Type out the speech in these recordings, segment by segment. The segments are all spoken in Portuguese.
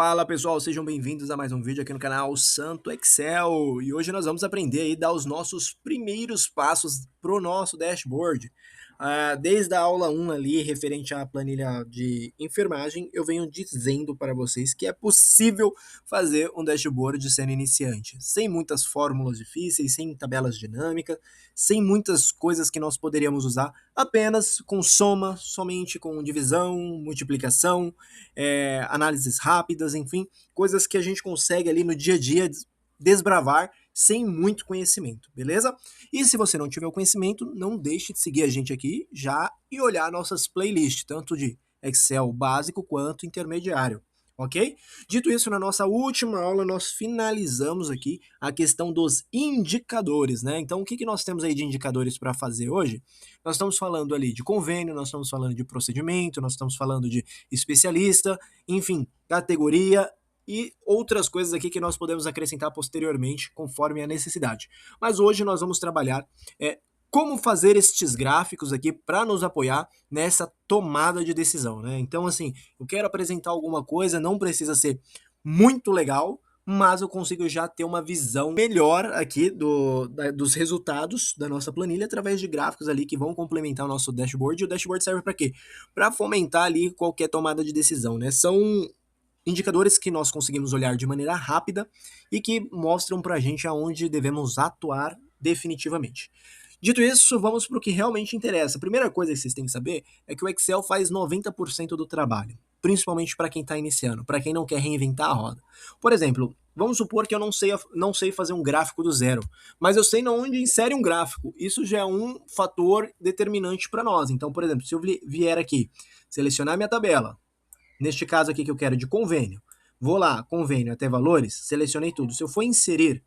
Fala pessoal, sejam bem-vindos a mais um vídeo aqui no canal Santo Excel. E hoje nós vamos aprender aí a dar os nossos primeiros passos para o nosso dashboard. Desde a aula 1 ali, referente à planilha de enfermagem, eu venho dizendo para vocês que é possível fazer um dashboard sendo iniciante, sem muitas fórmulas difíceis, sem tabelas dinâmicas, sem muitas coisas que nós poderíamos usar, apenas com soma, somente com divisão, multiplicação, análises rápidas, enfim, coisas que a gente consegue ali no dia a dia desbravar sem muito conhecimento, beleza? E se você não tiver o conhecimento, não deixe de seguir a gente aqui já e olhar nossas playlists, tanto de Excel básico quanto intermediário, ok? Dito isso, na nossa última aula nós finalizamos aqui a questão dos indicadores, né? Então o que nós temos aí de indicadores para fazer hoje? Nós estamos falando ali de convênio, nós estamos falando de procedimento, nós estamos falando de especialista, enfim, categoria e outras coisas aqui que nós podemos acrescentar posteriormente, conforme a necessidade. Mas hoje nós vamos trabalhar como fazer estes gráficos aqui para nos apoiar nessa tomada de decisão, né? Então, assim, eu quero apresentar alguma coisa, não precisa ser muito legal, mas eu consigo já ter uma visão melhor aqui dos resultados da nossa planilha através de gráficos ali que vão complementar o nosso dashboard. E o dashboard serve para quê? Para fomentar ali qualquer tomada de decisão, né? São indicadores que nós conseguimos olhar de maneira rápida e que mostram para a gente aonde devemos atuar definitivamente. Dito isso, vamos para o que realmente interessa. A primeira coisa que vocês têm que saber é que o Excel faz 90% do trabalho, principalmente para quem está iniciando, para quem não quer reinventar a roda. Por exemplo, vamos supor que eu não sei fazer um gráfico do zero, mas eu sei onde insere um gráfico. Isso já é um fator determinante para nós. Então, por exemplo, se eu vier aqui, selecionar minha tabela, neste caso aqui que eu quero de convênio, vou lá, convênio até valores, selecionei tudo. Se eu for inserir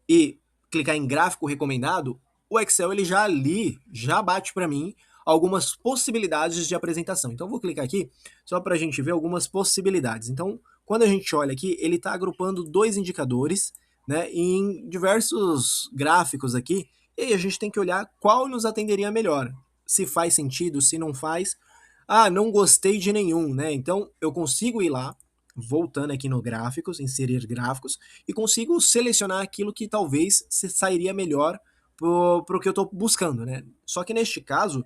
e clicar em gráfico recomendado, o Excel ele já bate para mim algumas possibilidades de apresentação. Então vou clicar aqui só para a gente ver algumas possibilidades. Então, quando a gente olha aqui, ele está agrupando dois indicadores, né, em diversos gráficos aqui, e aí a gente tem que olhar qual nos atenderia melhor. Se faz sentido, se não faz. Ah, não gostei de nenhum, né? Então eu consigo ir lá, voltando aqui no gráficos, inserir gráficos, e consigo selecionar aquilo que talvez sairia melhor para o que eu estou buscando, né? Só que neste caso,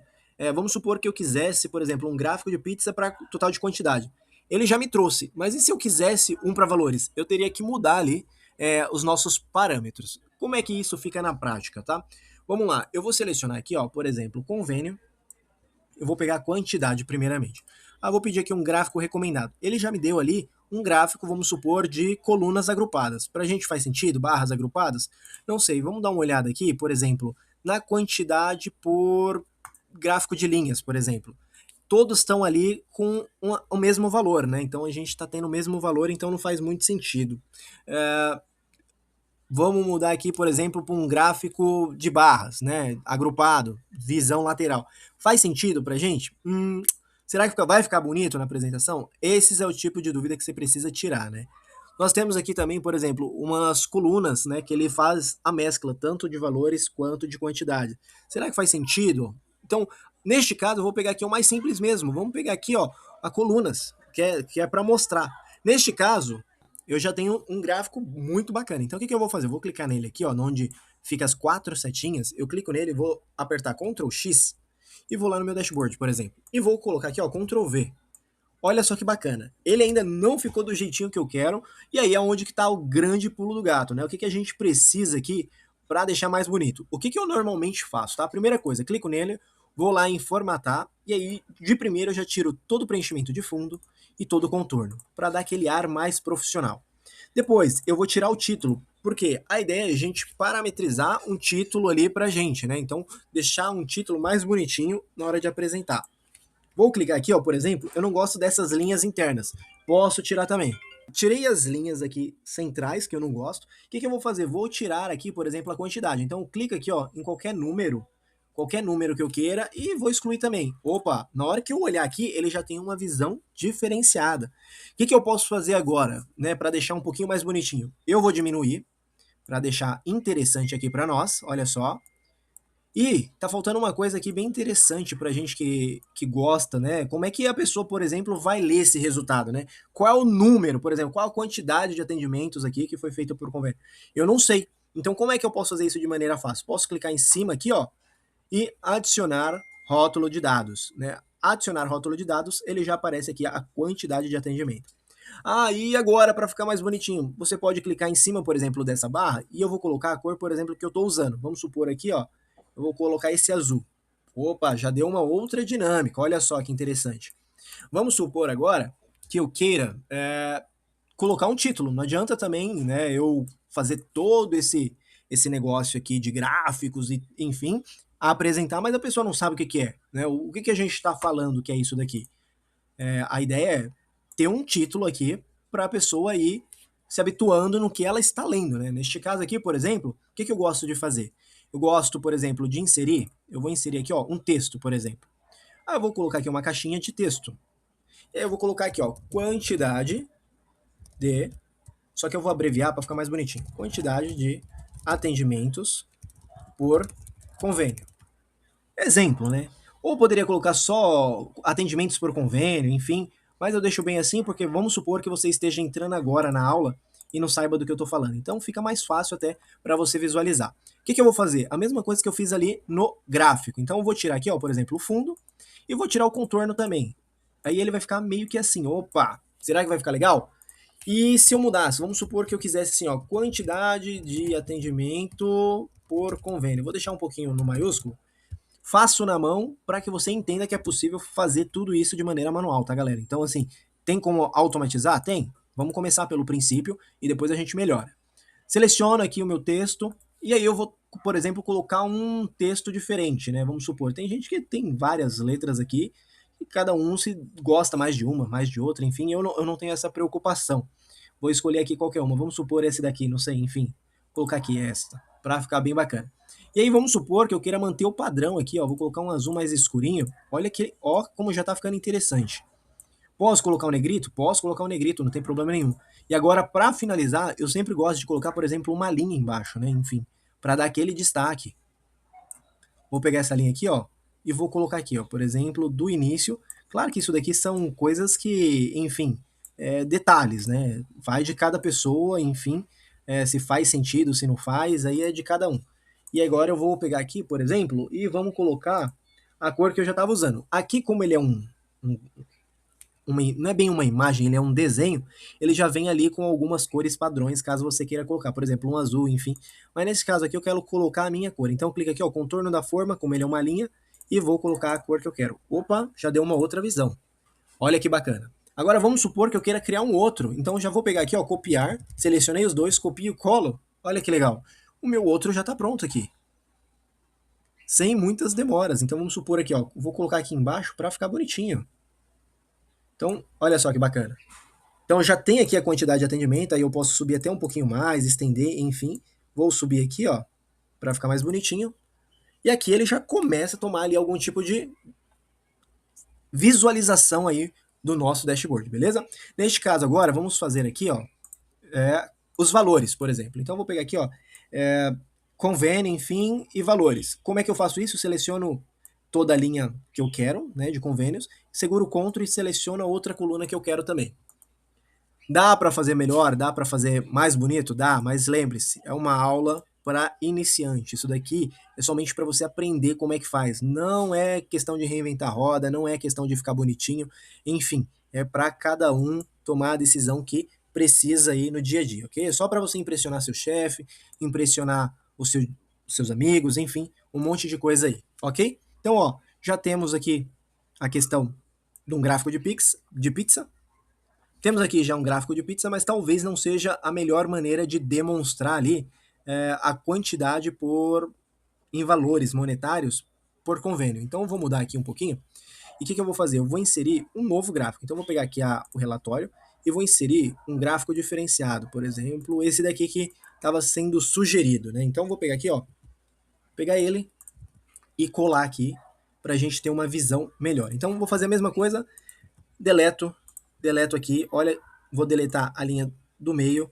vamos supor que eu quisesse, por exemplo, um gráfico de pizza para total de quantidade. Ele já me trouxe, mas e se eu quisesse um para valores? Eu teria que mudar ali os nossos parâmetros. Como é que isso fica na prática, tá? Vamos lá, eu vou selecionar aqui, ó, por exemplo, convênio. Eu vou pegar a quantidade primeiramente. Vou pedir aqui um gráfico recomendado. Ele já me deu ali um gráfico, vamos supor, de colunas agrupadas. Para a gente faz sentido? Barras agrupadas? Não sei, vamos dar uma olhada aqui, por exemplo, na quantidade por gráfico de linhas, por exemplo. Todos estão ali com o mesmo valor, né? Então a gente está tendo o mesmo valor, então não faz muito sentido. Vamos mudar aqui, por exemplo, para um gráfico de barras, né? Agrupado, visão lateral. Faz sentido para a gente? Será que vai ficar bonito na apresentação? Esse é o tipo de dúvida que você precisa tirar, né? Nós temos aqui também, por exemplo, umas colunas, né, que ele faz a mescla tanto de valores quanto de quantidade. Será que faz sentido? Então, neste caso, eu vou pegar aqui o mais simples mesmo. Vamos pegar aqui, ó, a colunas, que é para mostrar. Neste caso, eu já tenho um gráfico muito bacana. Então, o que eu vou fazer? Eu vou clicar nele aqui, ó, onde fica as 4 setinhas. Eu clico nele, vou apertar Ctrl X e vou lá no meu dashboard, por exemplo. E vou colocar aqui, ó, Ctrl V. Olha só que bacana. Ele ainda não ficou do jeitinho que eu quero. E aí é onde que tá o grande pulo do gato, né? O que a gente precisa aqui para deixar mais bonito? O que eu normalmente faço, tá? Primeira coisa, clico nele, vou lá em formatar. E aí, de primeiro, eu já tiro todo o preenchimento de fundo e todo o contorno, para dar aquele ar mais profissional. Depois, eu vou tirar o título, porque a ideia é a gente parametrizar um título ali pra gente, né? Então, deixar um título mais bonitinho na hora de apresentar. Vou clicar aqui, ó, por exemplo, eu não gosto dessas linhas internas. Posso tirar também. Tirei as linhas aqui centrais, que eu não gosto. O que eu vou fazer? Vou tirar aqui, por exemplo, a quantidade. Então, clica aqui, ó, em qualquer número que eu queira, e vou excluir também. Opa, na hora que eu olhar aqui, ele já tem uma visão diferenciada. O que eu posso fazer agora, né, para deixar um pouquinho mais bonitinho? Eu vou diminuir, para deixar interessante aqui para nós, olha só. E tá faltando uma coisa aqui bem interessante pra gente que gosta, né? Como é que a pessoa, por exemplo, vai ler esse resultado, né? Qual é o número, por exemplo, qual a quantidade de atendimentos aqui que foi feito por convênio? Eu não sei. Então, como é que eu posso fazer isso de maneira fácil? Posso clicar em cima aqui, ó, e adicionar rótulo de dados, né? Adicionar rótulo de dados, ele já aparece aqui a quantidade de atendimento. Ah, e agora, para ficar mais bonitinho, você pode clicar em cima, por exemplo, dessa barra, e eu vou colocar a cor, por exemplo, que eu estou usando. Vamos supor aqui, ó, eu vou colocar esse azul. Opa, já deu uma outra dinâmica, olha só que interessante. Vamos supor agora que eu queira colocar um título. Não adianta também, né, eu fazer todo esse negócio aqui de gráficos e, enfim, apresentar, mas a pessoa não sabe o que é, né? O que a gente está falando que é isso daqui? A ideia é ter um título aqui para a pessoa ir se habituando no que ela está lendo, né? Neste caso aqui, por exemplo, o que eu gosto de fazer? Eu gosto, por exemplo, de inserir, eu vou inserir aqui, ó, um texto, por exemplo. Ah, eu vou colocar aqui uma caixinha de texto. E aí eu vou colocar aqui, ó, quantidade de, só que eu vou abreviar para ficar mais bonitinho. Quantidade de atendimentos por convênio. Exemplo, né? Ou poderia colocar só atendimentos por convênio, enfim, mas eu deixo bem assim porque vamos supor que você esteja entrando agora na aula e não saiba do que eu estou falando. Então fica mais fácil até para você visualizar. O que eu vou fazer? A mesma coisa que eu fiz ali no gráfico. Então eu vou tirar aqui, ó, por exemplo, o fundo e vou tirar o contorno também. Aí ele vai ficar meio que assim, opa, será que vai ficar legal? E se eu mudasse, vamos supor que eu quisesse assim, ó, quantidade de atendimento por convênio. Vou deixar um pouquinho no maiúsculo. Faço na mão para que você entenda que é possível fazer tudo isso de maneira manual, tá, galera? Então, assim, tem como automatizar? Tem. Vamos começar pelo princípio e depois a gente melhora. Seleciono aqui o meu texto e aí eu vou, por exemplo, colocar um texto diferente, né? Vamos supor, tem gente que tem várias letras aqui e cada um se gosta mais de uma, mais de outra, enfim, eu não tenho essa preocupação. Vou escolher aqui qualquer uma. Vamos supor esse daqui, não sei, enfim. Vou colocar aqui esta, para ficar bem bacana. E aí vamos supor que eu queira manter o padrão aqui, ó. Vou colocar um azul mais escurinho. Olha que, ó, como já tá ficando interessante. Posso colocar um negrito? Posso colocar um negrito, não tem problema nenhum. E agora, para finalizar, eu sempre gosto de colocar, por exemplo, uma linha embaixo, né? Enfim, para dar aquele destaque. Vou pegar essa linha aqui, ó, e vou colocar aqui, ó, por exemplo, do início. Claro que isso daqui são coisas que, enfim, detalhes, né? Vai de cada pessoa, enfim, se faz sentido, se não faz, aí é de cada um. E agora eu vou pegar aqui, por exemplo, e vamos colocar a cor que eu já estava usando. Aqui, como ele é um não é bem uma imagem, ele é um desenho, ele já vem ali com algumas cores padrões, caso você queira colocar, por exemplo, um azul, enfim. Mas nesse caso aqui eu quero colocar a minha cor. Então clica aqui, ó, contorno da forma, como ele é uma linha, e vou colocar a cor que eu quero. Opa, já deu uma outra visão. Olha que bacana. Agora vamos supor que eu queira criar um outro. Então já vou pegar aqui, ó, copiar, selecionei os dois, copio e colo. Olha que legal. O meu outro já está pronto aqui. Sem muitas demoras. Então vamos supor aqui, ó, vou colocar aqui embaixo para ficar bonitinho. Então, olha só que bacana. Então já tem aqui a quantidade de atendimento, aí eu posso subir até um pouquinho mais, estender, enfim. Vou subir aqui, ó, para ficar mais bonitinho. E aqui ele já começa a tomar ali algum tipo de visualização aí do nosso dashboard, beleza? Neste caso agora, vamos fazer aqui, ó, os valores, por exemplo. Então eu vou pegar aqui, ó, convênio, enfim, e valores. Como é que eu faço isso? Eu seleciono toda a linha que eu quero, né, de convênios, seguro o CTRL e seleciono a outra coluna que eu quero também. Dá para fazer melhor, dá para fazer mais bonito, dá, mas lembre-se, é uma aula para iniciante. Isso daqui é somente para você aprender como é que faz. Não é questão de reinventar a roda, não é questão de ficar bonitinho, enfim, é para cada um tomar a decisão que precisa aí no dia a dia, ok? É só para você impressionar seu chefe, impressionar os seus amigos, enfim, um monte de coisa aí, ok? Então, ó, já temos aqui a questão de um gráfico de pizza. Temos aqui já um gráfico de pizza, mas talvez não seja a melhor maneira de demonstrar ali a quantidade em valores monetários por convênio. Então eu vou mudar aqui um pouquinho. E o que eu vou fazer? Eu vou inserir um novo gráfico. Então eu vou pegar aqui o relatório e vou inserir um gráfico diferenciado. Por exemplo, esse daqui que estava sendo sugerido, né? Então eu vou pegar aqui, ó, pegar ele e colar aqui para a gente ter uma visão melhor. Então eu vou fazer a mesma coisa, deleto aqui, olha, vou deletar a linha do meio,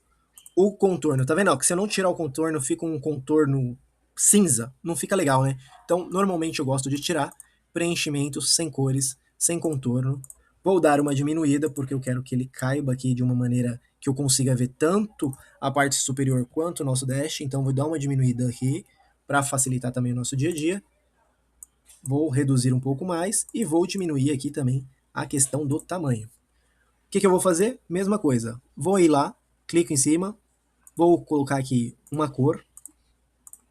o contorno, tá vendo? Ó, que se eu não tirar o contorno, fica um contorno cinza, não fica legal, né? Então, normalmente eu gosto de tirar preenchimento sem cores, sem contorno. Vou dar uma diminuída, porque eu quero que ele caiba aqui de uma maneira que eu consiga ver tanto a parte superior quanto o nosso dash. Então, vou dar uma diminuída aqui para facilitar também o nosso dia a dia. Vou reduzir um pouco mais e vou diminuir aqui também a questão do tamanho. O que eu vou fazer? Mesma coisa. Vou ir lá, clico em cima, vou colocar aqui uma cor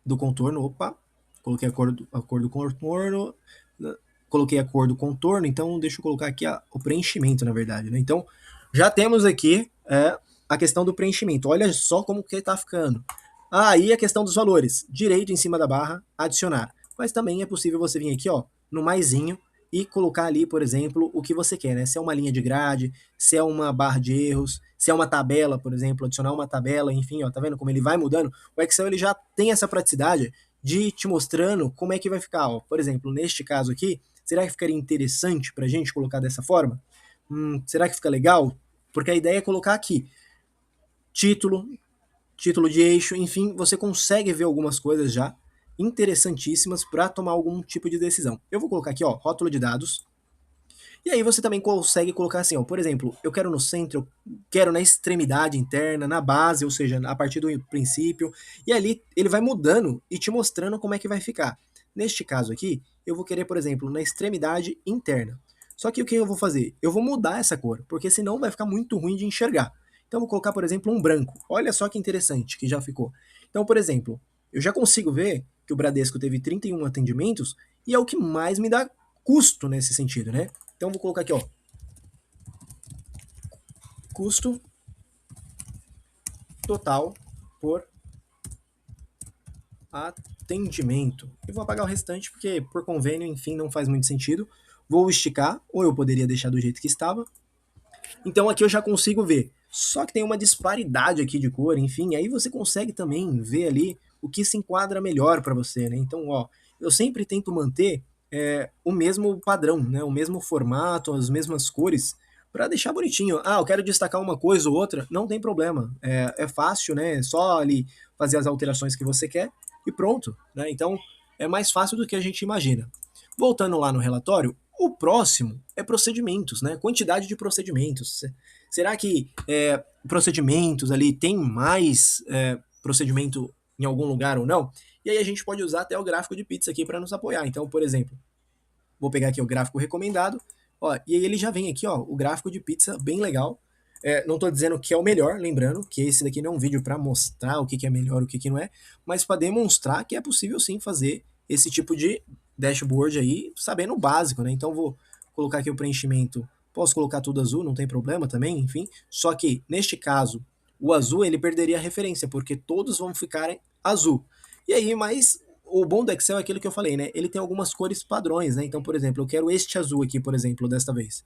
do contorno. Opa, coloquei a cor do contorno. Coloquei a cor do contorno, então deixa eu colocar aqui o preenchimento, na verdade. Né? Então, já temos aqui a questão do preenchimento. Olha só como que está ficando. Aí a questão dos valores. Direito em cima da barra, adicionar. Mas também é possível você vir aqui ó, no maisinho e colocar ali, por exemplo, o que você quer. Né? Se é uma linha de grade, se é uma barra de erros, se é uma tabela, por exemplo, adicionar uma tabela, enfim, ó, tá vendo como ele vai mudando? O Excel ele já tem essa praticidade de te mostrando como é que vai ficar. Ó. Por exemplo, neste caso aqui, será que ficaria interessante para a gente colocar dessa forma? Será que fica legal? Porque a ideia é colocar aqui título, título de eixo, enfim, você consegue ver algumas coisas já interessantíssimas para tomar algum tipo de decisão. Eu vou colocar aqui, ó, rótulo de dados. E aí você também consegue colocar assim, ó, por exemplo, eu quero no centro, eu quero na extremidade interna, na base, ou seja, a partir do princípio, e ali ele vai mudando e te mostrando como é que vai ficar. Neste caso aqui, eu vou querer, por exemplo, na extremidade interna. Só que o que eu vou fazer? Eu vou mudar essa cor, porque senão vai ficar muito ruim de enxergar. Então eu vou colocar, por exemplo, um branco. Olha só que interessante que já ficou. Então, por exemplo, eu já consigo ver que o Bradesco teve 31 atendimentos e é o que mais me dá custo nesse sentido, né? Então vou colocar aqui, ó, custo total por atendimento. Eu vou apagar o restante porque por convênio, enfim, não faz muito sentido. Vou esticar, ou eu poderia deixar do jeito que estava. Então aqui eu já consigo ver. Só que tem uma disparidade aqui de cor, enfim, aí você consegue também ver ali o que se enquadra melhor para você, né? Então, ó, eu sempre tento manter o mesmo padrão, né? O mesmo formato, as mesmas cores, para deixar bonitinho. Ah, eu quero destacar uma coisa ou outra, não tem problema. É fácil, né? É só ali fazer as alterações que você quer e pronto, né? Então, é mais fácil do que a gente imagina. Voltando lá no relatório, o próximo é procedimentos, né? Quantidade de procedimentos. Será que procedimentos ali tem mais procedimento em algum lugar ou não? E aí a gente pode usar até o gráfico de pizza aqui para nos apoiar. Então, por exemplo, vou pegar aqui o gráfico recomendado, ó, e aí ele já vem aqui, ó, o gráfico de pizza bem legal. Não estou dizendo que é o melhor, lembrando que esse daqui não é um vídeo para mostrar o que é melhor, o que não é, mas para demonstrar que é possível sim fazer esse tipo de dashboard aí, sabendo o básico, né? Então vou colocar aqui o preenchimento, posso colocar tudo azul, não tem problema também, enfim. Só que neste caso, o azul ele perderia a referência, porque todos vão ficar azul. E aí, mas o bom do Excel é aquilo que eu falei, né? Ele tem algumas cores padrões, né? Então, por exemplo, eu quero este azul aqui, por exemplo, desta vez.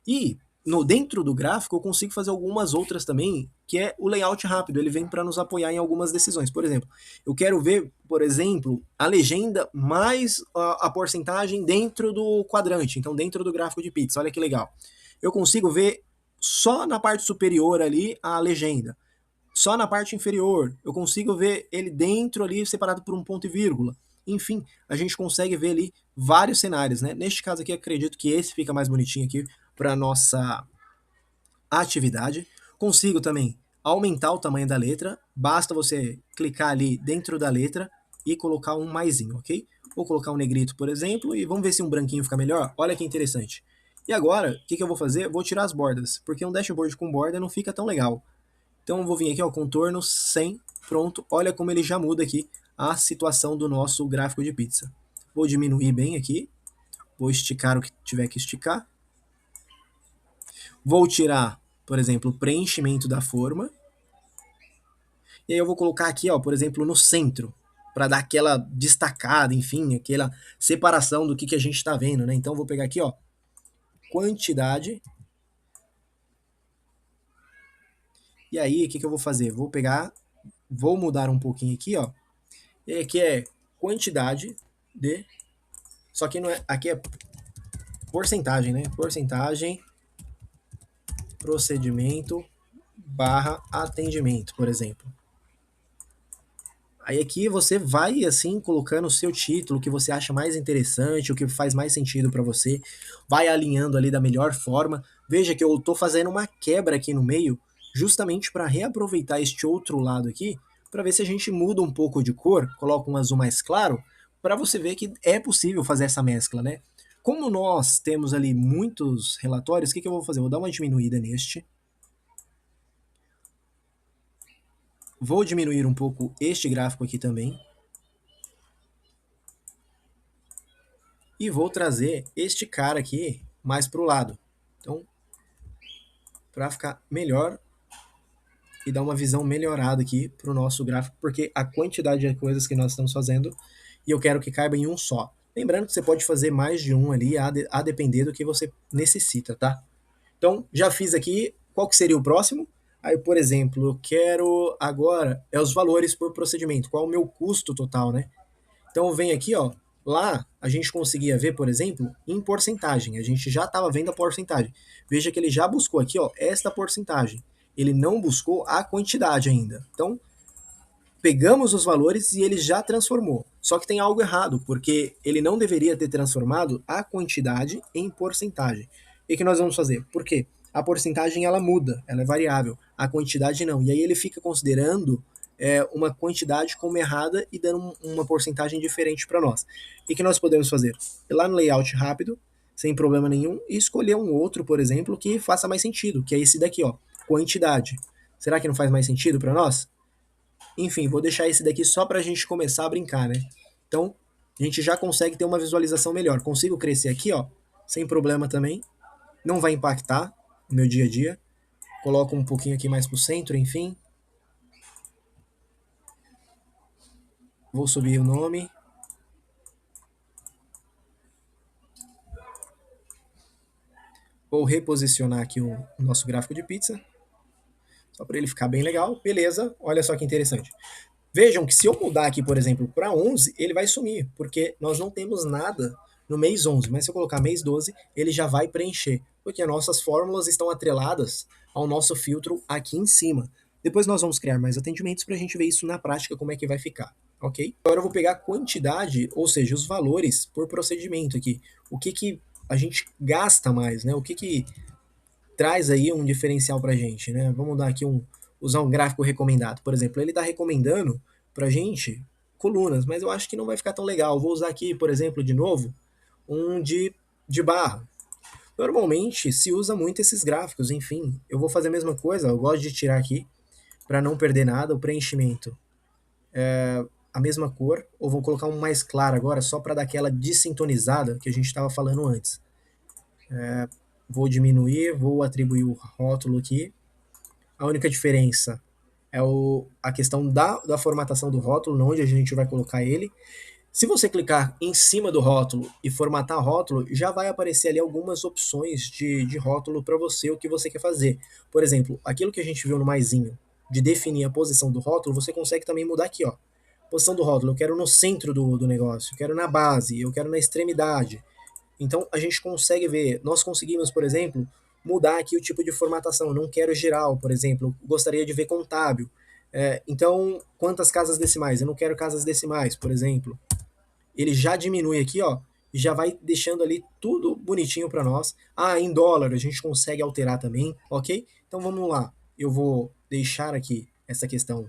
E no dentro do gráfico eu consigo fazer algumas outras também, que é o layout rápido, ele vem para nos apoiar em algumas decisões. Por exemplo, eu quero ver, por exemplo, a legenda mais a porcentagem dentro do quadrante, então dentro do gráfico de pizza. Olha que legal. Eu consigo ver só na parte superior ali a legenda. Só na parte inferior, eu consigo ver ele dentro ali, separado por um ponto e vírgula. Enfim, a gente consegue ver ali vários cenários, né? Neste caso aqui, acredito que esse fica mais bonitinho aqui para nossa atividade. Consigo também aumentar o tamanho da letra. Basta você clicar ali dentro da letra e colocar um maisinho, ok? Vou colocar um negrito, por exemplo, e vamos ver se um branquinho fica melhor. Olha que interessante. E agora, o que eu vou fazer? Vou tirar as bordas, porque um dashboard com borda não fica tão legal. Então eu vou vir aqui, ó, contorno sem, pronto. Olha como ele já muda aqui a situação do nosso gráfico de pizza. Vou diminuir bem aqui, vou esticar o que tiver que esticar. Vou tirar, por exemplo, o preenchimento da forma. E aí eu vou colocar aqui, ó, por exemplo, no centro, para dar aquela destacada, enfim, aquela separação do que a gente está vendo, né? Então eu vou pegar aqui, ó, quantidade. E aí, o que eu vou fazer? Vou pegar, vou mudar um pouquinho aqui, ó. E aqui é quantidade de. Só que não é, aqui é porcentagem, né? Porcentagem, procedimento barra atendimento, por exemplo. Aí aqui você vai assim colocando o seu título, o que você acha mais interessante, o que faz mais sentido para você, vai alinhando ali da melhor forma. Veja que eu estou fazendo uma quebra aqui no meio, justamente para reaproveitar este outro lado aqui, para ver se a gente muda um pouco de cor, coloca um azul mais claro, para você ver que é possível fazer essa mescla, né? Como nós temos ali muitos relatórios, o que eu vou fazer? Vou dar uma diminuída neste. Vou diminuir um pouco este gráfico aqui também. E vou trazer este cara aqui mais para o lado. Então, para ficar melhor e dar uma visão melhorada aqui para o nosso gráfico, porque a quantidade de coisas que nós estamos fazendo e eu quero que caiba em um só. Lembrando que você pode fazer mais de um ali, a depender do que você necessita, tá? Então, já fiz aqui, qual que seria o próximo? Aí, por exemplo, eu quero agora, os valores por procedimento, qual é o meu custo total, né? Então vem aqui, ó, lá a gente conseguia ver, por exemplo, em porcentagem. A gente já estava vendo a porcentagem. Veja que ele já buscou aqui, ó, esta porcentagem. Ele não buscou a quantidade ainda. Então, pegamos os valores e ele já transformou. Só que tem algo errado, porque ele não deveria ter transformado a quantidade em porcentagem. E o que nós vamos fazer? Por quê? A porcentagem ela muda, ela é variável, a quantidade não. E aí ele fica considerando uma quantidade como errada e dando uma porcentagem diferente para nós. E o que nós podemos fazer? Ir lá no layout rápido, sem problema nenhum, e escolher um outro, por exemplo, que faça mais sentido, que é esse daqui, ó, quantidade. Será que não faz mais sentido para nós? Enfim, vou deixar esse daqui só para a gente começar a brincar, né? Então, a gente já consegue ter uma visualização melhor. Consigo crescer aqui, ó, sem problema também. Não vai impactar o meu dia a dia. Coloco um pouquinho aqui mais pro centro, enfim. Vou subir o nome. Vou reposicionar aqui o nosso gráfico de pizza. Só para ele ficar bem legal. Beleza, olha só que interessante. Vejam que se eu mudar aqui, por exemplo, para 11, ele vai sumir, porque nós não temos nada no mês 11, mas se eu colocar mês 12, ele já vai preencher, porque nossas fórmulas estão atreladas ao nosso filtro aqui em cima. Depois nós vamos criar mais atendimentos para a gente ver isso na prática, como é que vai ficar, ok? Agora eu vou pegar a quantidade, ou seja, os valores por procedimento aqui. O que, que a gente gasta mais, né? O que, que traz aí um diferencial para a gente, né? Vamos dar aqui usar um gráfico recomendado. Por exemplo, ele está recomendando para a gente colunas, mas eu acho que não vai ficar tão legal. Vou usar aqui, por exemplo, de novo, um de barra. Normalmente se usa muito esses gráficos, enfim. Eu vou fazer a mesma coisa, eu gosto de tirar aqui para não perder nada. O preenchimento é a mesma cor, ou vou colocar um mais claro agora, só para dar aquela desintonizada que a gente estava falando antes. Vou diminuir, vou atribuir o rótulo aqui. A única diferença é a questão da formatação do rótulo, onde a gente vai colocar ele. Se você clicar em cima do rótulo e formatar o rótulo, já vai aparecer ali algumas opções de rótulo para você, o que você quer fazer. Por exemplo, aquilo que a gente viu no maisinho, de definir a posição do rótulo, você consegue também mudar aqui, ó. Posição do rótulo, eu quero no centro do negócio, eu quero na base, eu quero na extremidade. Então a gente consegue ver, nós conseguimos, por exemplo, mudar aqui o tipo de formatação. Eu não quero geral, por exemplo, eu gostaria de ver contábil. Então, quantas casas decimais? Eu não quero casas decimais, por exemplo. Ele já diminui aqui, ó, e já vai deixando ali tudo bonitinho para nós. Ah, em dólar a gente consegue alterar também, ok? Então vamos lá. Eu vou deixar aqui essa questão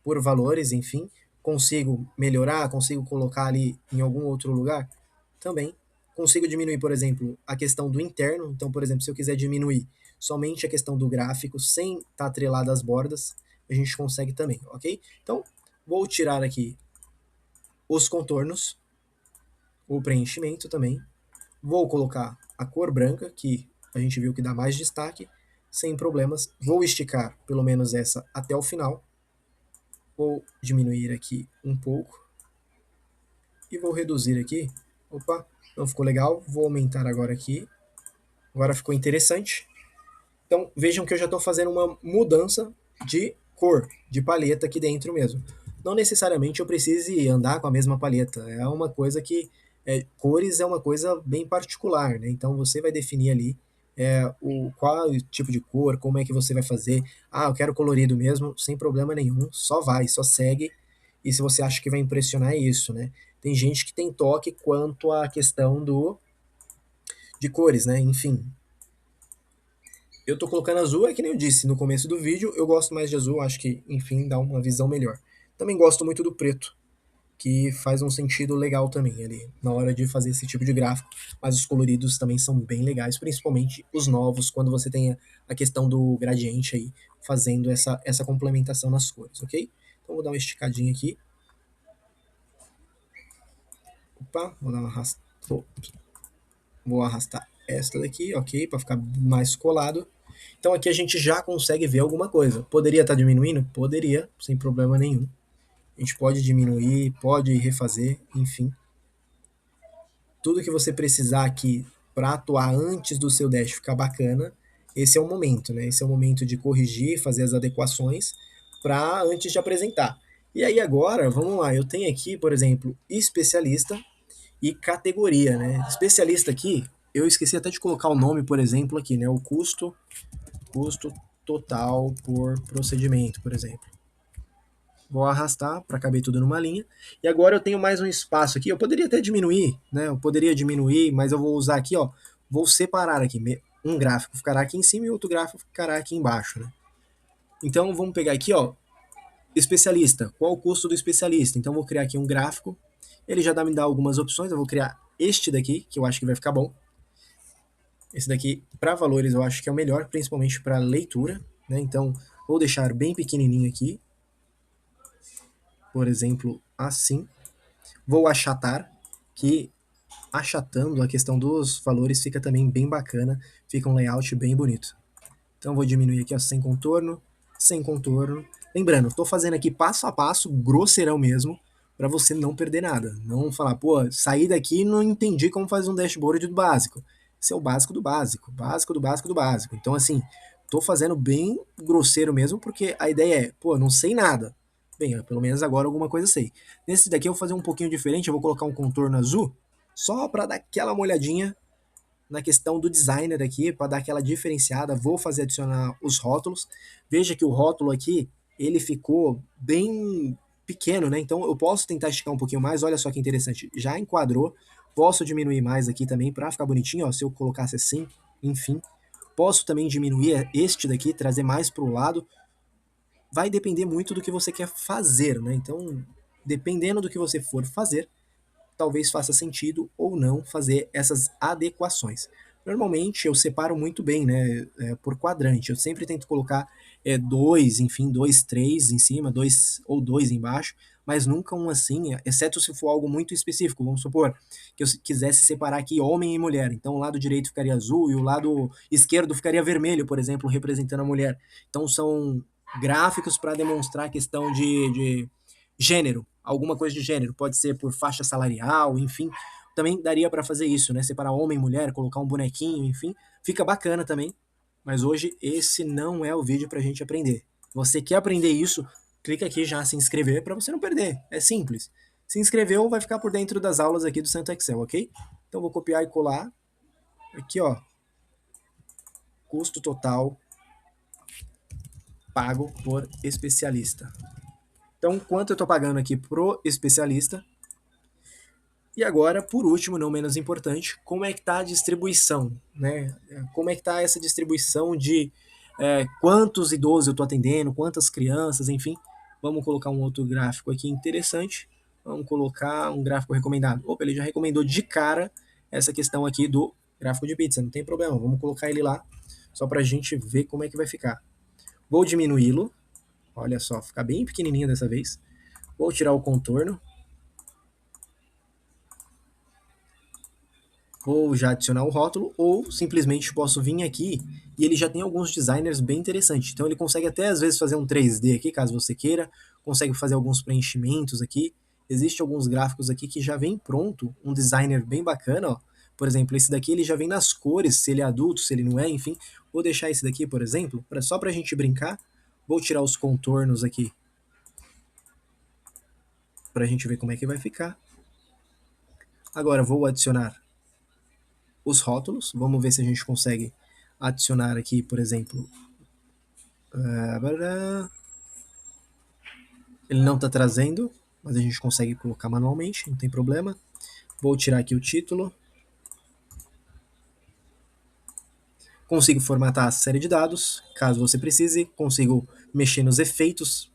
por valores, enfim. Consigo melhorar, consigo colocar ali em algum outro lugar? Também. Consigo diminuir, por exemplo, a questão do interno. Então, por exemplo, se eu quiser diminuir somente a questão do gráfico, sem estar tá atrelado às bordas, a gente consegue também, ok? Então, vou tirar aqui os contornos, o preenchimento também. Vou colocar a cor branca, que a gente viu que dá mais destaque, sem problemas. Vou esticar pelo menos essa até o final. Vou diminuir aqui um pouco. E vou reduzir aqui. Opa, não ficou legal. Vou aumentar agora aqui. Agora ficou interessante. Então vejam que eu já estou fazendo uma mudança de cor, de paleta aqui dentro mesmo. Não necessariamente eu precise andar com a mesma paleta. É uma coisa que cores é uma coisa bem particular, né? Então você vai definir ali qual é o tipo de cor, como é que você vai fazer. Ah, eu quero colorido mesmo, sem problema nenhum. Só vai, só segue e se você acha que vai impressionar é isso, né? Tem gente que tem toque quanto à questão de cores, né? Enfim, eu tô colocando azul, é que nem eu disse no começo do vídeo, eu gosto mais de azul, acho que, enfim, dá uma visão melhor. Também gosto muito do preto, que faz um sentido legal também ali, na hora de fazer esse tipo de gráfico, mas os coloridos também são bem legais, principalmente os novos, quando você tem a questão do gradiente aí, fazendo essa complementação nas cores, ok? Então vou dar uma esticadinha aqui, opa, vou dar uma vou arrastar esta daqui, ok, para ficar mais colado. Então aqui a gente já consegue ver alguma coisa. Poderia estar diminuindo? Poderia, sem problema nenhum. A gente pode diminuir, pode refazer, enfim. Tudo que você precisar aqui para atuar antes do seu dash ficar bacana, esse é o momento, né? Esse é o momento de corrigir, fazer as adequações para antes de apresentar. E aí agora, vamos lá, eu tenho aqui, por exemplo, especialista e categoria, né? Especialista aqui, eu esqueci até de colocar o nome, por exemplo, aqui, né? O custo total por procedimento, por exemplo. Vou arrastar para caber tudo numa linha. E agora eu tenho mais um espaço aqui. Eu poderia até diminuir, né? Eu poderia diminuir, mas eu vou usar aqui, ó. Vou separar aqui. Um gráfico ficará aqui em cima e outro gráfico ficará aqui embaixo, né? Então vamos pegar aqui, ó. Especialista. Qual o custo do especialista? Então vou criar aqui um gráfico. Ele já me dá algumas opções. Eu vou criar este daqui, que eu acho que vai ficar bom. Esse daqui, para valores, eu acho que é o melhor, principalmente para leitura, né? Então vou deixar bem pequenininho aqui. Por exemplo, assim. Vou achatar, que achatando a questão dos valores fica também bem bacana, fica um layout bem bonito. Então vou diminuir aqui, ó, sem contorno, sem contorno. Lembrando, estou fazendo aqui passo a passo, grosseirão mesmo, para você não perder nada. Não falar, pô, saí daqui e não entendi como fazer um dashboard do básico. Esse é o básico do básico, básico do básico do básico. Então, assim, tô fazendo bem grosseiro mesmo, porque a ideia é, pô, não sei nada. Bem, pelo menos agora alguma coisa sei. Nesse daqui eu vou fazer um pouquinho diferente, eu vou colocar um contorno azul, só para dar aquela molhadinha na questão do designer aqui, para dar aquela diferenciada. Vou fazer adicionar os rótulos. Veja que o rótulo aqui, ele ficou bem pequeno, né? Então eu posso tentar esticar um pouquinho mais. Olha só que interessante, já enquadrou. Posso diminuir mais aqui também para ficar bonitinho, ó, se eu colocasse assim, enfim. Posso também diminuir este daqui, trazer mais para o lado. Vai depender muito do que você quer fazer, né? Então, dependendo do que você for fazer, talvez faça sentido ou não fazer essas adequações. Normalmente eu separo muito bem, né, por quadrante. Eu sempre tento colocar dois, enfim, dois, três em cima, dois ou dois embaixo, mas nunca um assim, exceto se for algo muito específico. Vamos supor que eu quisesse separar aqui homem e mulher. Então o lado direito ficaria azul e o lado esquerdo ficaria vermelho, por exemplo, representando a mulher. Então são gráficos para demonstrar a questão de gênero, alguma coisa de gênero, pode ser por faixa salarial, enfim. Também daria para fazer isso, né? Separar homem e mulher, colocar um bonequinho, enfim. Fica bacana também. Mas hoje esse não é o vídeo para a gente aprender. Você quer aprender isso? Clica aqui já se inscrever para você não perder. É simples. Se inscreveu, vai ficar por dentro das aulas aqui do Santo Excel, ok? Então vou copiar e colar. Aqui, ó. Custo total pago por especialista. Então, quanto eu estou pagando aqui pro especialista? E agora, por último, não menos importante, como é que está a distribuição, né? Como é que está essa distribuição de quantos idosos eu estou atendendo, quantas crianças, enfim. Vamos colocar um outro gráfico aqui interessante. Vamos colocar um gráfico recomendado. Opa, ele já recomendou de cara essa questão aqui do gráfico de pizza, não tem problema. Vamos colocar ele lá, só para a gente ver como é que vai ficar. Vou diminuí-lo, olha só, ficar bem pequenininho dessa vez. Vou tirar o contorno. Vou já adicionar o rótulo, ou simplesmente posso vir aqui e ele já tem alguns designers bem interessantes. Então ele consegue até às vezes fazer um 3D aqui, caso você queira, consegue fazer alguns preenchimentos aqui. Existem alguns gráficos aqui que já vem pronto, um designer bem bacana, ó. Por exemplo, esse daqui ele já vem nas cores, se ele é adulto, se ele não é, enfim. Vou deixar esse daqui, por exemplo, só para a gente brincar. Vou tirar os contornos aqui para a gente ver como é que vai ficar. Agora vou adicionar os rótulos. Vamos ver se a gente consegue adicionar aqui, por exemplo. Ele não está trazendo. mas a gente consegue colocar manualmente, não tem problema. Vou tirar aqui o título. Consigo formatar a série de dados, caso você precise. Consigo mexer nos efeitos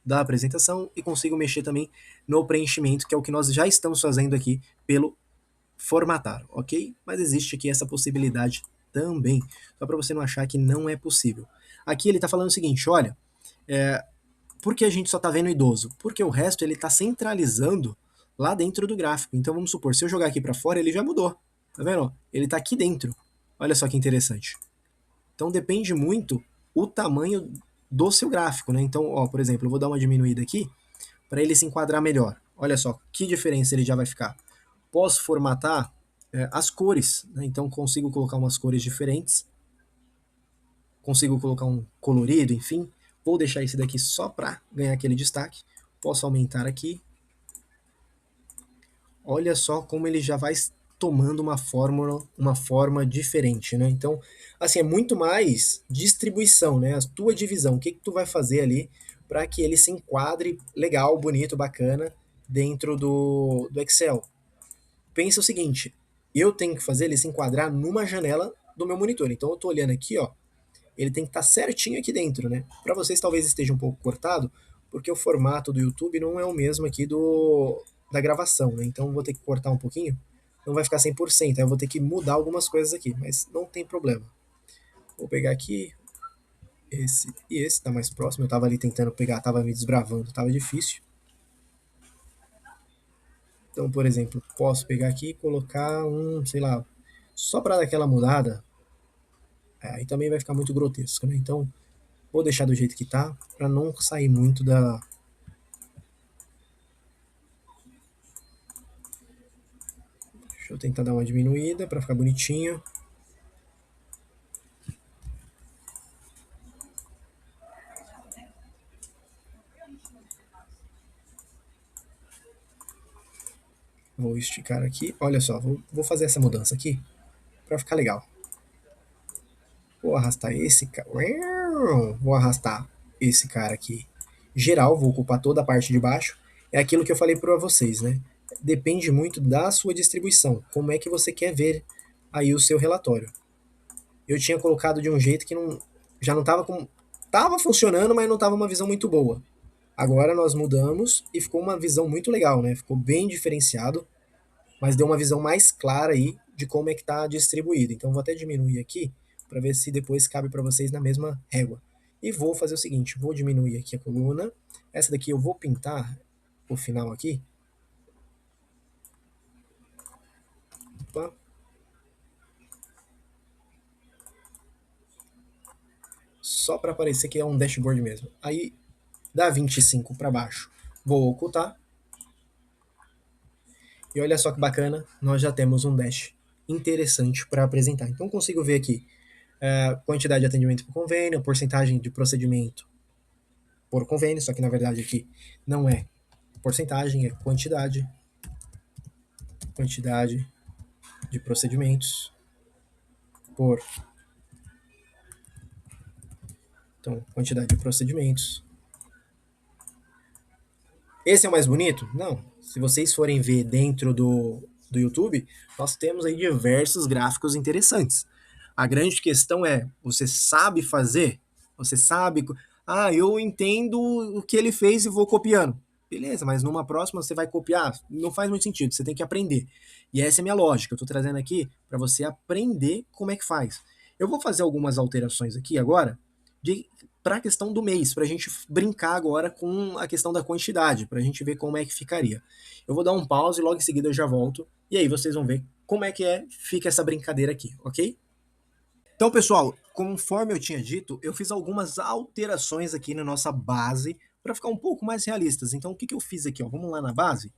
da apresentação e consigo mexer também no preenchimento, que é o que nós já estamos fazendo aqui pelo formatar, ok? Mas existe aqui essa possibilidade também, só para você não achar que não é possível. Aqui ele está falando o seguinte, olha, por que a gente só está vendo idoso? Porque o resto ele está centralizando lá dentro do gráfico. Então vamos supor, se eu jogar aqui para fora, ele já mudou. Tá vendo? Ele está aqui dentro. Olha só que interessante. Então depende muito o tamanho do seu gráfico, né? Então, ó, por exemplo, eu vou dar uma diminuída aqui para ele se enquadrar melhor. Olha só que diferença ele já vai ficar. Posso formatar as cores, né? Então consigo colocar umas cores diferentes, consigo colocar um colorido, enfim. Vou deixar esse daqui só para ganhar aquele destaque. Posso aumentar aqui. Olha só como ele já vai tomando uma forma diferente, né? Então, assim, é muito mais distribuição, né? A tua divisão, o que que tu vai fazer ali para que ele se enquadre legal, bonito, bacana dentro do Excel. Pensa o seguinte, eu tenho que fazer ele se enquadrar numa janela do meu monitor. Então eu tô olhando aqui, ó, ele tem que estar certinho aqui dentro, né? Para vocês talvez esteja um pouco cortado, porque o formato do YouTube não é o mesmo aqui da gravação, né? Então eu vou ter que cortar um pouquinho, não vai ficar 100%, aí eu vou ter que mudar algumas coisas aqui, mas não tem problema. Vou pegar aqui esse e esse, tá mais próximo, eu tava ali tentando pegar, tava me desbravando, tava difícil. Então, por exemplo, posso pegar aqui e colocar sei lá, só para dar aquela mudada, aí também vai ficar muito grotesco, né? Então, vou deixar do jeito que tá, para não sair muito da. Deixa eu tentar dar uma diminuída para ficar bonitinho. Vou esticar aqui. Olha só, vou fazer essa mudança aqui para ficar legal. Vou arrastar esse cara. Vou arrastar esse cara aqui. Geral, vou ocupar toda a parte de baixo. É aquilo que eu falei para vocês, né? Depende muito da sua distribuição. Como é que você quer ver aí o seu relatório? Eu tinha colocado de um jeito que não, já não estava com. Tava funcionando, mas não estava uma visão muito boa. Agora nós mudamos e ficou uma visão muito legal, né? Ficou bem diferenciado, mas deu uma visão mais clara aí de como é que está distribuído. Então vou até diminuir aqui para ver se depois cabe para vocês na mesma régua. E vou fazer o seguinte, vou diminuir aqui a coluna. Essa daqui eu vou pintar o final aqui. Opa. Só para parecer que é um dashboard mesmo. Aí dá 25 para baixo. Vou ocultar. E olha só que bacana, nós já temos um dash interessante para apresentar. Então consigo ver aqui quantidade de atendimento por convênio, porcentagem de procedimento por convênio, só que na verdade aqui não é porcentagem, é quantidade de procedimentos por, então, quantidade de procedimentos. Esse é o mais bonito? Não. Se vocês forem ver dentro do YouTube, nós temos aí diversos gráficos interessantes. A grande questão é, você sabe fazer? Você sabe... Ah, eu entendo o que ele fez e vou copiando. Beleza, mas numa próxima você vai copiar? Não faz muito sentido, você tem que aprender. E essa é a minha lógica, eu estou trazendo aqui para você aprender como é que faz. Eu vou fazer algumas alterações aqui agora para a questão do mês, para a gente brincar agora com a questão da quantidade, para a gente ver como é que ficaria. Eu vou dar um pause e logo em seguida eu já volto, e aí vocês vão ver como é que fica essa brincadeira aqui, ok? Então, pessoal, conforme eu tinha dito, eu fiz algumas alterações aqui na nossa base para ficar um pouco mais realistas. Então, o que, que eu fiz aqui? Ó? Vamos lá na base?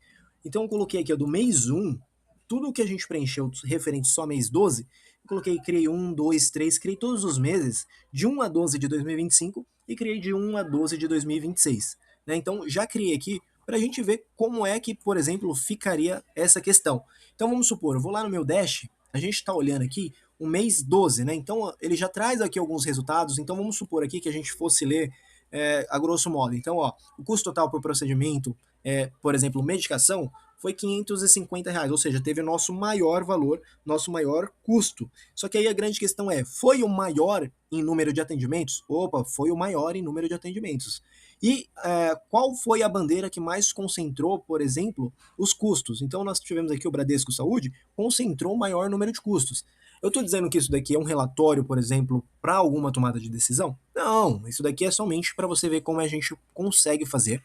Então, eu coloquei aqui ó, do mês 1, tudo que a gente preencheu referente só mês 12, eu coloquei, criei 1, 2, 3, criei todos os meses de 1 a 12 de 2025 e criei de 1 a 12 de 2026. Né? Então, já criei aqui para a gente ver como é que, por exemplo, ficaria essa questão. Então, vamos supor, eu vou lá no meu Dash, a gente está olhando aqui, o mês 12, né? Então ele já traz aqui alguns resultados. Então vamos supor aqui que a gente fosse ler a grosso modo. Então, ó, o custo total por procedimento, por exemplo, medicação, foi R$ 550, ou seja, teve o nosso maior valor, nosso maior custo. Só que aí a grande questão foi o maior em número de atendimentos? Opa, foi o maior em número de atendimentos. E qual foi a bandeira que mais concentrou, por exemplo, os custos? Então nós tivemos aqui o Bradesco Saúde, concentrou o maior número de custos. Eu estou dizendo que isso daqui é um relatório, por exemplo, para alguma tomada de decisão? Não, isso daqui é somente para você ver como a gente consegue fazer.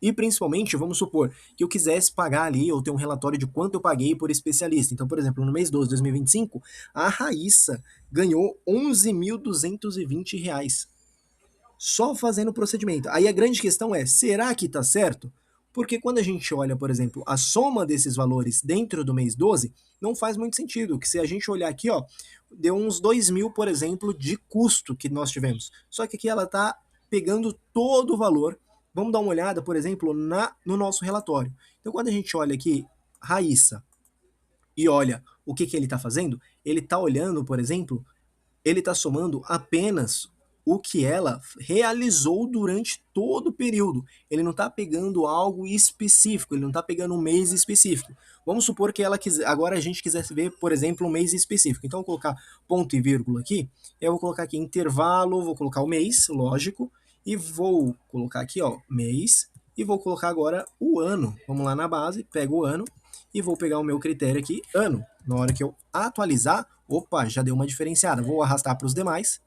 E principalmente, vamos supor que eu quisesse pagar ali, ou ter um relatório de quanto eu paguei por especialista. Então, por exemplo, no mês 12 de 2025, a Raíssa ganhou R$ 11.220 só fazendo o procedimento. Aí a grande questão será que está certo? Porque quando a gente olha, por exemplo, a soma desses valores dentro do mês 12, não faz muito sentido. Que se a gente olhar aqui, ó, deu uns 2.000, por exemplo, de custo que nós tivemos. Só que aqui ela está pegando todo o valor. Vamos dar uma olhada, por exemplo, no nosso relatório. Então, quando a gente olha aqui, Raíssa, e olha o que ele está fazendo, ele está olhando, por exemplo, ele está somando apenas o que ela realizou durante todo o período. Ele não está pegando algo específico, ele não está pegando um mês específico. Vamos supor que ela quiser, agora a gente quisesse ver, por exemplo, um mês específico. Então, eu vou colocar ponto e vírgula aqui, eu vou colocar aqui intervalo, vou colocar o mês, lógico, e vou colocar aqui, ó, mês, e vou colocar agora o ano. Vamos lá na base, pego o ano, e vou pegar o meu critério aqui, ano. Na hora que eu atualizar, opa, já deu uma diferenciada. Vou arrastar para os demais.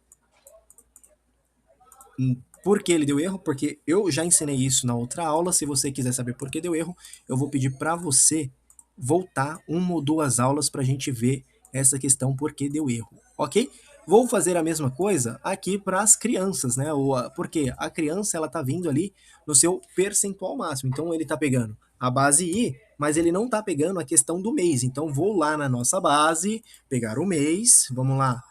Por que ele deu erro? Porque eu já ensinei isso na outra aula. Se você quiser saber por que deu erro, eu vou pedir para você voltar uma ou duas aulas para a gente ver essa questão por que deu erro, ok? Vou fazer a mesma coisa aqui para as crianças, né? Porque a criança ela tá vindo ali no seu percentual máximo. Então ele tá pegando a base I, mas ele não tá pegando a questão do mês. Então vou lá na nossa base, pegar o mês, vamos lá,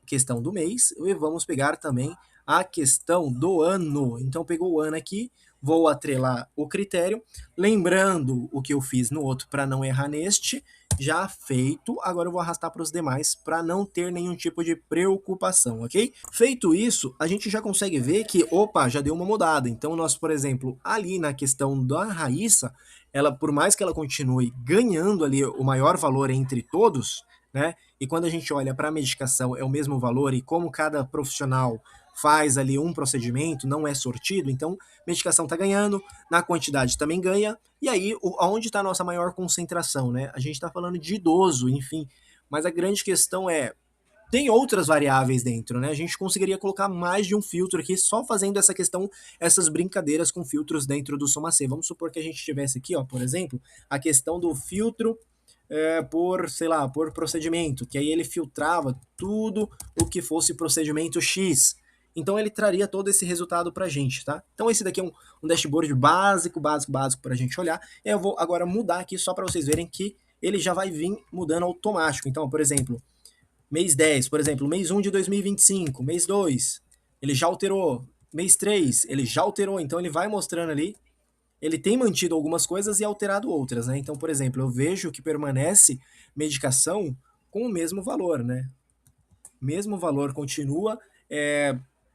questão do mês, e vamos pegar também a questão do ano. Então pegou o ano aqui, vou atrelar o critério, lembrando o que eu fiz no outro para não errar neste, já feito, agora eu vou arrastar para os demais para não ter nenhum tipo de preocupação, ok? Feito isso, a gente já consegue ver que, opa, já deu uma mudada. Então nós, por exemplo, ali na questão da Raíssa, ela, por mais que ela continue ganhando ali o maior valor entre todos, né? E quando a gente olha para a medicação é o mesmo valor e como cada profissional faz ali um procedimento, não é sortido, então medicação está ganhando, na quantidade também ganha, e aí aonde está a nossa maior concentração, né? A gente está falando de idoso, enfim, mas a grande questão tem outras variáveis dentro, né? A gente conseguiria colocar mais de um filtro aqui só fazendo essa questão, essas brincadeiras com filtros dentro do Soma C. Vamos supor que a gente tivesse aqui, ó, por exemplo, a questão do filtro por, sei lá, por procedimento, que aí ele filtrava tudo o que fosse procedimento X. Então ele traria todo esse resultado para a gente, tá? Então esse daqui é um dashboard básico para a gente olhar. Eu vou agora mudar aqui só para vocês verem que ele já vai vir mudando automático. Então, por exemplo, mês 10, por exemplo, mês 1 de 2025, mês 2, ele já alterou. Mês 3, ele já alterou. Então ele vai mostrando ali, ele tem mantido algumas coisas e alterado outras, né? Então, por exemplo, eu vejo que permanece medicação com o mesmo valor, né? Mesmo valor continua,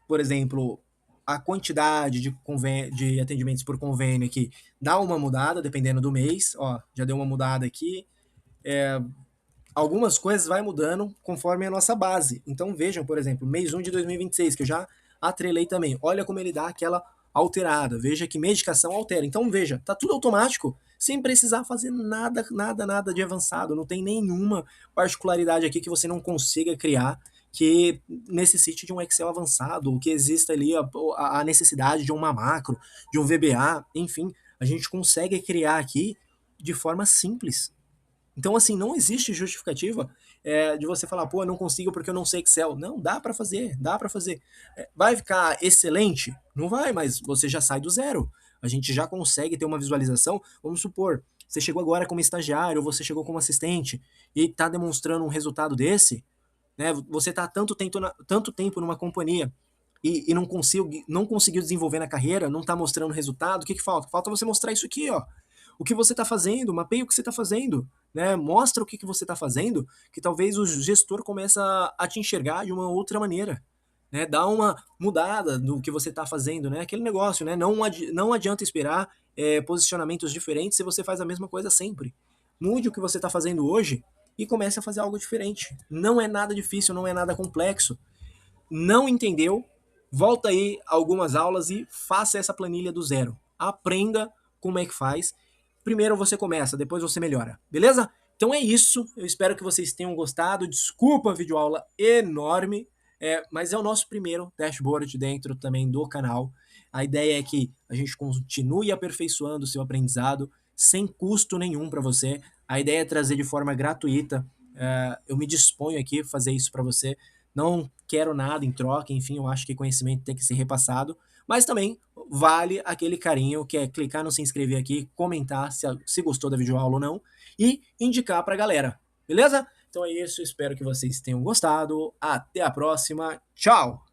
por exemplo, a quantidade de atendimentos por convênio aqui dá uma mudada dependendo do mês, ó, já deu uma mudada aqui. Algumas coisas vai mudando conforme a nossa base. Então vejam, por exemplo, mês 1 de 2026, que eu já atrelei também. Olha como ele dá aquela alterada. Veja que medicação altera. Então veja, tá tudo automático, sem precisar fazer nada de avançado. Não tem nenhuma particularidade aqui que você não consiga criar que necessite de um Excel avançado, ou que exista ali a necessidade de uma macro, de um VBA, enfim, a gente consegue criar aqui de forma simples. Então, assim, não existe justificativa de você falar, pô, eu não consigo porque eu não sei Excel. Não, dá para fazer, dá para fazer. Vai ficar excelente? Não vai, mas você já sai do zero. A gente já consegue ter uma visualização. Vamos supor, você chegou agora como estagiário, ou você chegou como assistente e está demonstrando um resultado desse, né? Você está tanto tempo numa companhia e não conseguiu desenvolver na carreira, não está mostrando resultado, o que falta? Falta você mostrar isso aqui, ó. O que você está fazendo, mapeia o que você está fazendo, né? Mostra o que você está fazendo, que talvez o gestor comece a te enxergar de uma outra maneira. né? Dá uma mudada no que você está fazendo, né? Aquele negócio, né? Não adianta esperar posicionamentos diferentes se você faz a mesma coisa sempre. Mude o que você está fazendo hoje e comece a fazer algo diferente. Não é nada difícil, não é nada complexo. Não entendeu? Volta aí algumas aulas e faça essa planilha do zero. Aprenda como é que faz. Primeiro você começa, depois você melhora. Beleza? Então é isso. Eu espero que vocês tenham gostado. Desculpa a videoaula enorme, mas é o nosso primeiro dashboard dentro também do canal. A ideia é que a gente continue aperfeiçoando o seu aprendizado sem custo nenhum para você. A ideia é trazer de forma gratuita. Eu me disponho aqui a fazer isso para você. Não quero nada em troca, enfim, eu acho que conhecimento tem que ser repassado, mas também vale aquele carinho que é clicar no se inscrever aqui, comentar se gostou da videoaula ou não e indicar pra galera, beleza? Então é isso, espero que vocês tenham gostado. Até a próxima. Tchau!